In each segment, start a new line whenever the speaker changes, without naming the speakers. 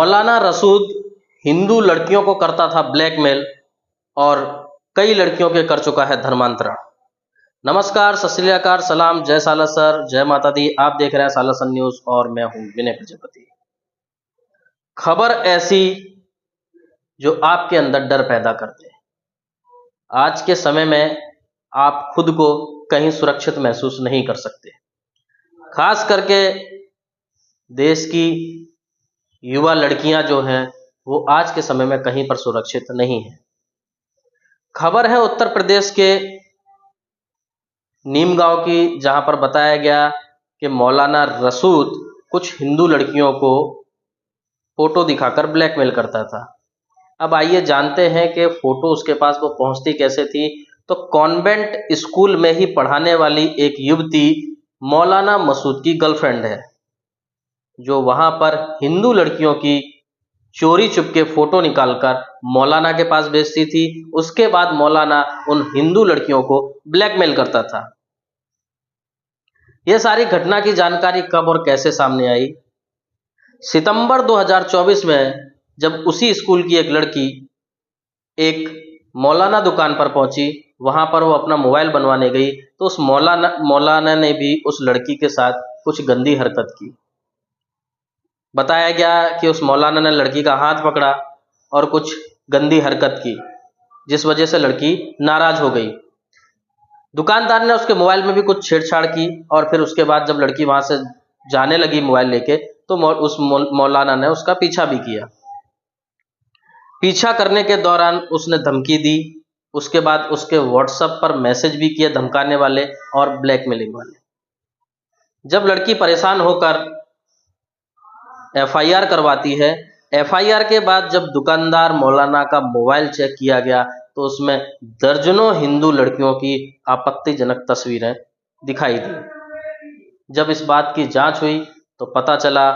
मौलाना रसूद हिंदू लड़कियों को करता था ब्लैकमेल और कई लड़कियों के कर चुका है धर्मांतरण। नमस्कार, सत श्री अकाल, सलाम, जय सालासर, जय माता दी। आप देख रहे हैं सालासर न्यूज और मैं हूं विनय प्रजापति। खबर ऐसी जो आपके अंदर डर पैदा कर दे। आज के समय में आप खुद को कहीं सुरक्षित महसूस नहीं कर सकते। खास करके देश की युवा लड़कियां जो हैं वो आज के समय में कहीं पर सुरक्षित नहीं है। खबर है उत्तर प्रदेश के नीमगांव की, जहां पर बताया गया कि मौलाना रसूद कुछ हिंदू लड़कियों को फोटो दिखाकर ब्लैकमेल करता था। अब आइए जानते हैं कि फोटो उसके पास वो पहुंचती कैसे थी। तो कॉन्वेंट स्कूल में ही पढ़ाने वाली एक युवती मौलाना मसूद की गर्लफ्रेंड है, जो वहां पर हिंदू लड़कियों की चोरी चुपके फोटो निकालकर मौलाना के पास भेजती थी। उसके बाद मौलाना उन हिंदू लड़कियों को ब्लैकमेल करता था। यह सारी घटना की जानकारी कब और कैसे सामने आई? सितंबर 2024 में जब उसी स्कूल की एक लड़की एक मौलाना दुकान पर पहुंची, वहां पर वो अपना मोबाइल बनवाने गई, तो उस मौलाना ने भी उस लड़की के साथ कुछ गंदी हरकत की। बताया गया कि उस मौलाना ने लड़की का हाथ पकड़ा और कुछ गंदी हरकत की, जिस वजह से लड़की नाराज हो गई। दुकानदार ने उसके मोबाइल में भी कुछ छेड़छाड़ की और फिर उसके बाद जब लड़की वहां से जाने लगी मोबाइल लेके, तो उस मौलाना ने उसका पीछा भी किया। पीछा करने के दौरान उसने धमकी दी। उसके बाद उसके व्हाट्सएप पर मैसेज भी किए धमकाने वाले और ब्लैकमेलिंग वाले। जब लड़की परेशान होकर एफआईआर करवाती है, एफआईआर के बाद जब दुकानदार मौलाना का मोबाइल चेक किया गया, तो उसमें दर्जनों हिंदू लड़कियों की आपत्तिजनक तस्वीरें दिखाई दी। जब इस बात की जांच हुई तो पता चला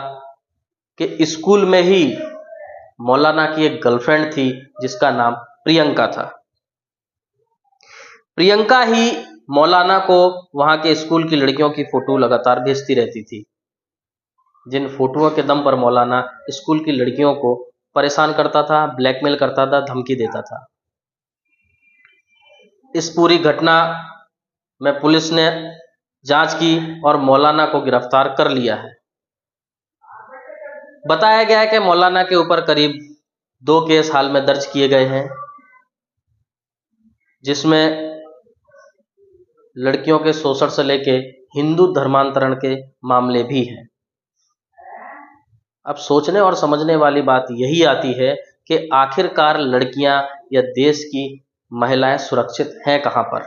कि स्कूल में ही मौलाना की एक गर्लफ्रेंड थी जिसका नाम प्रियंका था। प्रियंका ही मौलाना को वहां के स्कूल की लड़कियों की फोटो लगातार भेजती रहती थी, जिन फोटोओं के दम पर मौलाना स्कूल की लड़कियों को परेशान करता था, ब्लैकमेल करता था, धमकी देता था। इस पूरी घटना में पुलिस ने जांच की और मौलाना को गिरफ्तार कर लिया है। बताया गया है कि मौलाना के ऊपर करीब 2 केस हाल में दर्ज किए गए हैं, जिसमें लड़कियों के शोषण से लेके हिंदू धर्मांतरण के मामले भी हैं। अब सोचने और समझने वाली बात यही आती है कि आखिरकार लड़कियां या देश की महिलाएं सुरक्षित हैं कहां पर?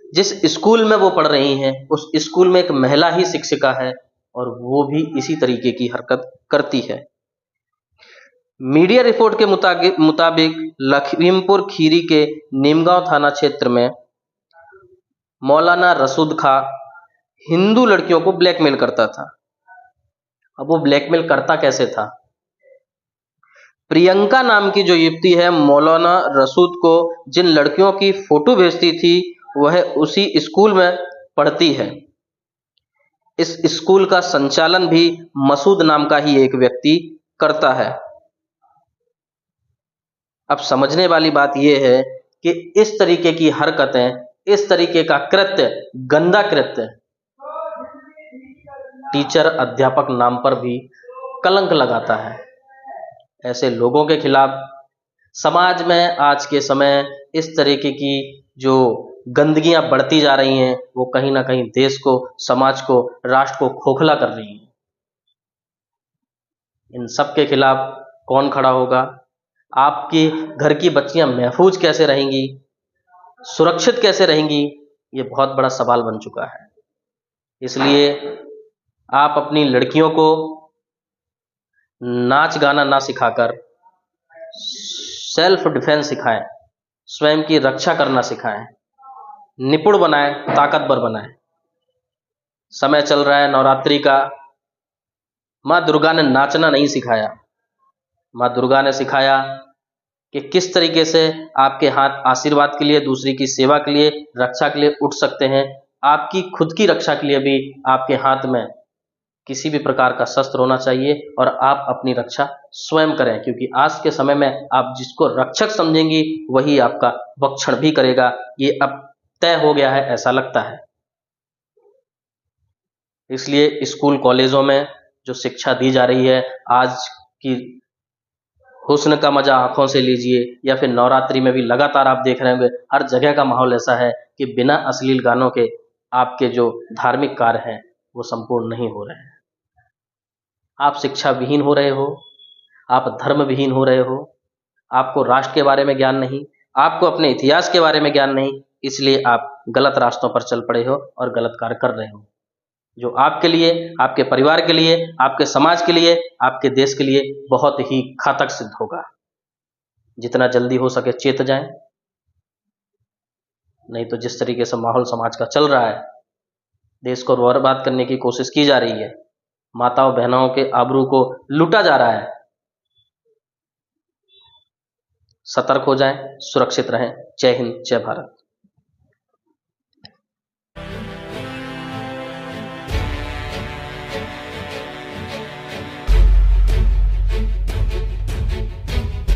जिस स्कूल में वो पढ़ रही हैं, उस स्कूल में एक महिला ही शिक्षिका है और वो भी इसी तरीके की हरकत करती है। मीडिया रिपोर्ट के मुताबिक लखीमपुर खीरी के नीमगांव थाना क्षेत्र में मौलाना रसूद खां हिंदू लड़कियों को ब्लैकमेल करता था। अब वो ब्लैकमेल करता कैसे था? प्रियंका नाम की जो युवती है, मौलाना रसूद को जिन लड़कियों की फोटो भेजती थी, वह उसी स्कूल में पढ़ती है। इस स्कूल का संचालन भी मसूद नाम का ही एक व्यक्ति करता है। अब समझने वाली बात यह है कि इस तरीके की हरकतें, इस तरीके का कृत्य, गंदा कृत्य टीचर, अध्यापक नाम पर भी कलंक लगाता है। ऐसे लोगों के खिलाफ समाज में आज के समय इस तरीके की जो गंदगियां बढ़ती जा रही हैं, वो कहीं ना कहीं देश को, समाज को, राष्ट्र को खोखला कर रही हैं। इन सब के खिलाफ कौन खड़ा होगा? आपकी घर की बच्चियां महफूज कैसे रहेंगी, सुरक्षित कैसे रहेंगी? ये बहुत बड़ा सवाल बन चुका है। इसलिए आप अपनी लड़कियों को नाच गाना ना सिखाकर सेल्फ डिफेंस सिखाएं, स्वयं की रक्षा करना सिखाएं, निपुण बनाएं, ताकतवर बनाएं। समय चल रहा है नवरात्रि का। माँ दुर्गा ने नाचना नहीं सिखाया। माँ दुर्गा ने सिखाया कि किस तरीके से आपके हाथ आशीर्वाद के लिए, दूसरी की सेवा के लिए, रक्षा के लिए उठ सकते हैं। आपकी खुद की रक्षा के लिए भी आपके हाथ में किसी भी प्रकार का शस्त्र होना चाहिए और आप अपनी रक्षा स्वयं करें, क्योंकि आज के समय में आप जिसको रक्षक समझेंगी वही आपका भक्षण भी करेगा। ये अब तय हो गया है, ऐसा लगता है। इसलिए स्कूल कॉलेजों में जो शिक्षा दी जा रही है, आज की हुस्न का मजा आंखों से लीजिए, या फिर नवरात्रि में भी लगातार आप देख रहे होंगे हर जगह का माहौल ऐसा है कि बिना अश्लील गानों के आपके जो धार्मिक कार्य हैं वो संपूर्ण नहीं हो रहे हैं। आप शिक्षा विहीन हो रहे हो, आप धर्म विहीन हो रहे हो, आपको राष्ट्र के बारे में ज्ञान नहीं, आपको अपने इतिहास के बारे में ज्ञान नहीं, इसलिए आप गलत रास्तों पर चल पड़े हो और गलत कार्य कर रहे हो, जो आपके लिए, आपके परिवार के लिए, आपके समाज के लिए, आपके देश के लिए बहुत ही घातक सिद्ध होगा। जितना जल्दी हो सके चेत जाएं, नहीं तो जिस तरीके से माहौल समाज का चल रहा है, देश को बर्बाद करने की कोशिश की जा रही है, माताओं बहनों के आबरू को लूटा जा रहा है। सतर्क हो जाएं, सुरक्षित रहें। जय हिंद, जय भारत।